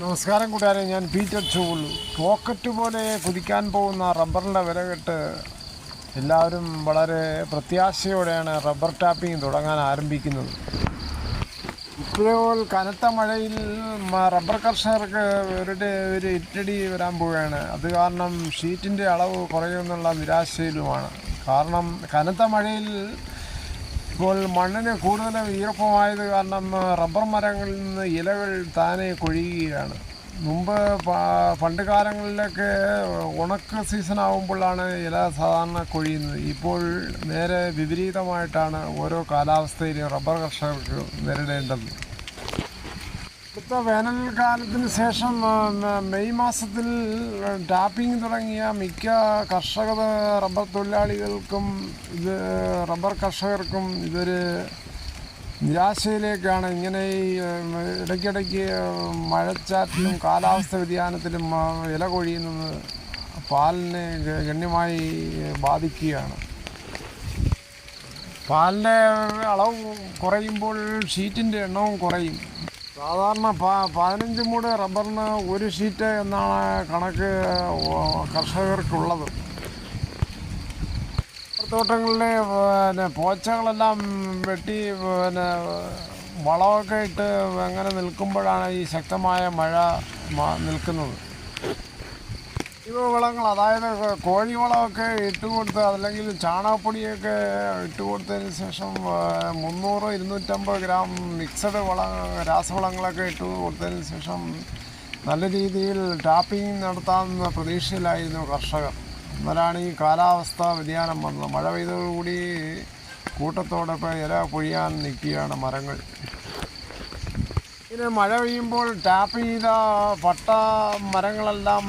നമസ്കാരം കൂട്ടുകാരെ, ഞാൻ പീറ്റർ ചോളു. റോക്കറ്റ് പോലെ കുതിക്കാൻ പോകുന്ന റബ്ബറിൻ്റെ വില കേട്ട് എല്ലാവരും വളരെ പ്രത്യാശയോടെയാണ് റബ്ബർ ടാപ്പിംഗ് തുടങ്ങാൻ ആരംഭിക്കുന്നത്. ഇപ്പോൾ കനത്ത മഴയിൽ റബ്ബർ കർഷകർക്ക് ഒരു ഇറ്റടി വരാൻ പോവുകയാണ്. അത് കാരണം ഷീറ്റിൻ്റെ അളവ് കുറയുമെന്നുള്ള നിരാശയിലുമാണ്. കാരണം കനത്ത മഴയിൽ ഇപ്പോൾ മണ്ണിന് കൂടുതൽ ഈർപ്പമായത് കാരണം റബ്ബർ മരങ്ങളിൽ നിന്ന് ഇലകൾ താനെ കൊഴിയുകയാണ്. മുമ്പ് പണ്ട് കാലങ്ങളിലൊക്കെ ഉണക്ക് സീസൺ ആകുമ്പോഴാണ് ഇല സാധാരണ കൊഴിയുന്നത്. ഇപ്പോൾ നേരെ വിപരീതമായിട്ടാണ് ഓരോ കാലാവസ്ഥയിലും റബ്ബർ കർഷകർക്ക് നേരിടേണ്ടത്. അടുത്ത വേനൽക്കാലത്തിന് ശേഷം മെയ് മാസത്തിൽ ടാപ്പിംഗ് തുടങ്ങിയ മിക്ക റബ്ബർ തൊഴിലാളികൾക്കും റബ്ബർ കർഷകർക്കും ഇതൊരു നിരാശയിലേക്കാണ്. ഇങ്ങനെ ഇടയ്ക്കിടയ്ക്ക് മഴച്ചാറ്റിലും കാലാവസ്ഥ വ്യതിയാനത്തിലും ഇല കൊഴിയുന്നത് പാലിനെ ഗണ്യമായി ബാധിക്കുകയാണ്. പാലിൻ്റെ അളവ് കുറയുമ്പോൾ ഷീറ്റിൻ്റെ എണ്ണവും കുറയും. സാധാരണ 15 മൂട് റബ്ബറിന് 1 ഷീറ്റ് എന്നാണ് കണക്ക് കർഷകർക്കുള്ളത്. തോട്ടങ്ങളിലെ പോച്ചകളെല്ലാം വെട്ടി വളമൊക്കെ ഇട്ട് അങ്ങനെ നിൽക്കുമ്പോഴാണ് ഈ ശക്തമായ മഴ നിൽക്കുന്നത്. വളങ്ങൾ, അതായത് കോഴിവളമൊക്കെ ഇട്ടുകൊടുത്ത് അല്ലെങ്കിൽ ചാണകപ്പൊടിയൊക്കെ ഇട്ടുകൊടുത്തതിന് ശേഷം 300-250 ഗ്രാം മിക്സഡ് രാസവളങ്ങളൊക്കെ ഇട്ട് കൊടുത്തതിന് ശേഷം നല്ല രീതിയിൽ ടാപ്പിംഗ് നടത്താമെന്ന പ്രതീക്ഷയിലായിരുന്നു കർഷകർ. എന്നാലാണ് ഈ കാലാവസ്ഥ വ്യതിയാനം വന്നത്. മഴ പെയ്തതോടുകൂടി കൂട്ടത്തോടെ ഇപ്പോൾ ഇല പൊഴിയാൻ നിൽക്കുകയാണ് മരങ്ങൾ. ഇങ്ങനെ മഴ പെയ്യുമ്പോൾ ടാപ്പ് ചെയ്ത മരങ്ങളെല്ലാം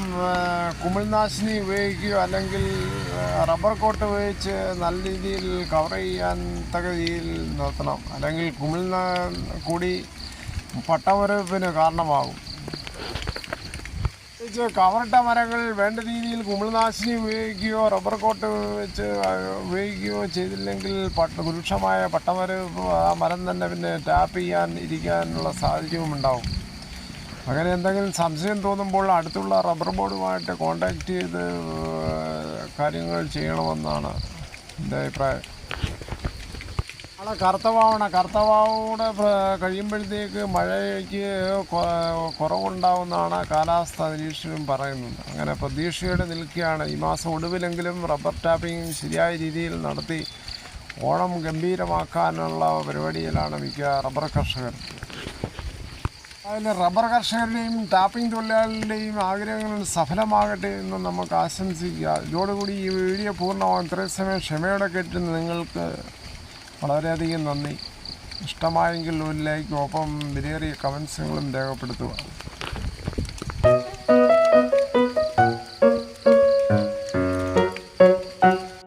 കുമിൾനാശിനി ഉപയോഗിക്കുകയോ അല്ലെങ്കിൽ റബ്ബർ കോട്ട് ഉപയോഗിച്ച് നല്ല രീതിയിൽ കവർ ചെയ്യാൻ തക്ക രീതിയിൽ നിർത്തണം. അല്ലെങ്കിൽ കൂടി പട്ടമരവിന് കാരണമാകും. കവറിട്ട മരങ്ങൾ വേണ്ട രീതിയിൽ കുമിൾനാശിനി ഉപയോഗിക്കുകയോ റബ്ബർ കോട്ട് വെച്ച് ഉപയോഗിക്കുകയോ ചെയ്തില്ലെങ്കിൽ വൃക്ഷമായ മരം തന്നെ പിന്നെ ടാപ്പ് ഇരിക്കാനുള്ള സാഹചര്യവും ഉണ്ടാവും. അങ്ങനെ എന്തെങ്കിലും സംശയം തോന്നുമ്പോൾ അടുത്തുള്ള റബ്ബർ ബോർഡുമായിട്ട് കോൺടാക്റ്റ് ചെയ്ത് കാര്യങ്ങൾ ചെയ്യണമെന്നാണ് എൻ്റെ അഭിപ്രായം. കറുത്തവാവൂടെ കഴിയുമ്പോഴത്തേക്ക് മഴയ്ക്ക് കുറവുണ്ടാവുമെന്നാണ് കാലാവസ്ഥാ നിരീക്ഷകരും പറയുന്നത്. അങ്ങനെ പ്രതീക്ഷയോടെ നിൽക്കുകയാണ്. ഈ മാസം ഒടുവിലെങ്കിലും റബ്ബർ ടാപ്പിംഗ് ശരിയായ രീതിയിൽ നടത്തി ഓണം ഗംഭീരമാക്കാനുള്ള പരിപാടിയിലാണ് മിക്ക റബ്ബർ കർഷകർ. അതിന് റബ്ബർ കർഷകരുടെയും ടാപ്പിംഗ് തൊഴിലാളികളുടെയും ആഗ്രഹങ്ങൾ സഫലമാകട്ടെ എന്ന് നമുക്ക് ആശംസിക്കുക. ഇതോടുകൂടി ഈ വീഡിയോ പൂർണ്ണമാകും. ഇത്രയും സമയം ക്ഷമയോടെ കേട്ട് നിങ്ങൾക്ക് വളരെയധികം നന്ദി. ഇഷ്ടമായെങ്കിൽ ഒരു ലൈക്കും ഒപ്പം വിലയേറിയ കമൻസുകളും രേഖപ്പെടുത്തുക.